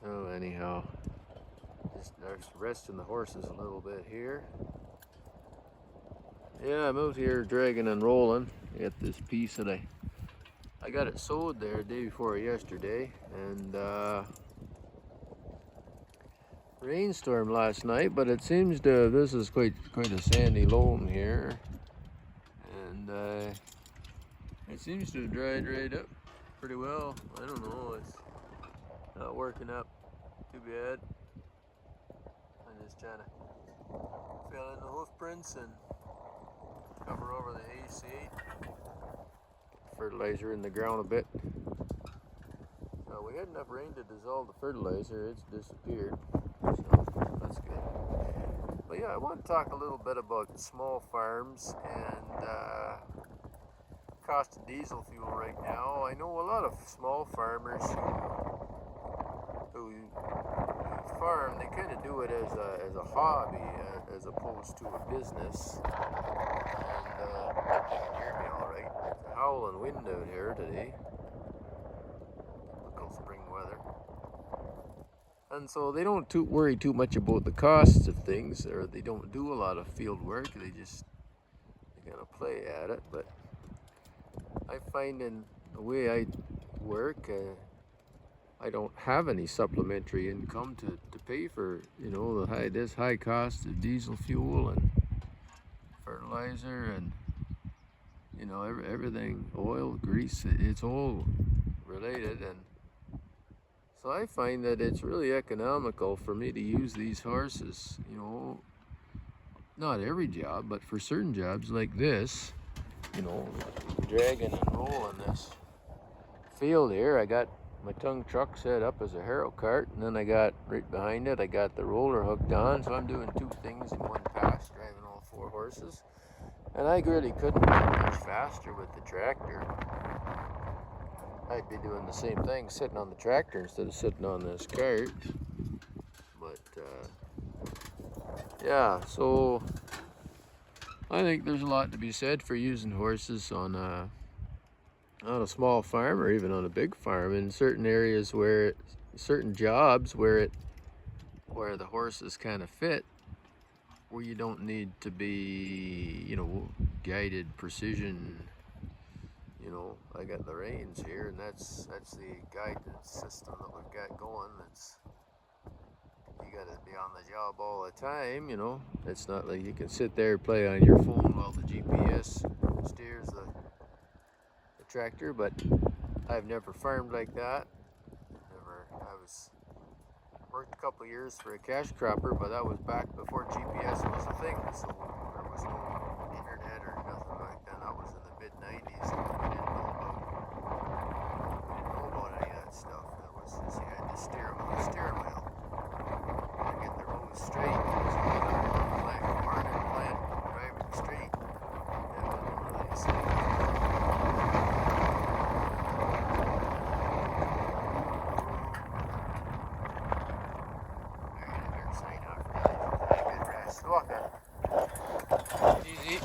So anyhow, just resting the horses a little bit here. Yeah, I'm out here dragging and rolling. I got this piece that I got it sewed there day before yesterday, and rainstorm last night, but it seems this is quite a sandy loam here, and it seems to have dried right up pretty well. I don't know, it's not working up too bad. I'm just trying to fill in the hoof prints and cover over the agitate, fertilizer in the ground a bit. We had enough rain to dissolve the fertilizer. It's disappeared, so that's good. But yeah, I want to talk a little bit about small farms and cost of diesel fuel right now. I know a lot of small farmers who farm, they kind of do it as a hobby as opposed to a business. And you can hear me all right. It's a howling wind out here today. Typical spring weather. And so they don't worry too much about the costs of things, or they don't do a lot of field work. They kind of play at it. But I find in the way I work, I don't have any supplementary income to pay for, this high cost of diesel fuel and fertilizer and everything, oil, grease. It's all related, and so I find that it's really economical for me to use these horses. Not every job, but for certain jobs like this, dragging and rolling this field here. I got my tongue truck set up as a harrow cart, and then I got right behind it, I got the roller hooked on, so I'm doing two things in one pass, driving all four horses. And I really couldn't go much faster with the tractor. I'd be doing the same thing sitting on the tractor instead of sitting on this cart. But yeah, so I think there's a lot to be said for using horses on a small farm or even on a big farm in certain areas certain jobs where the horses kind of fit, where you don't need to be, guided precision. I got the reins here, and that's the guidance system that we've got going. You got to be on the job all the time. It's not like you can sit there and play on your phone while the GPS steers the tractor. But I've never farmed like that. Worked a couple of years for a cash cropper, but that was back before GPS was a thing, so there was no internet or nothing like that. That was in the mid-90s, so we didn't know about any of that stuff. That was just, you had to steer with the steering wheel to get the road straight. So you got to plant, driving straight. That wasn't really safe. Sign off. Good rest. Walk on. Easy.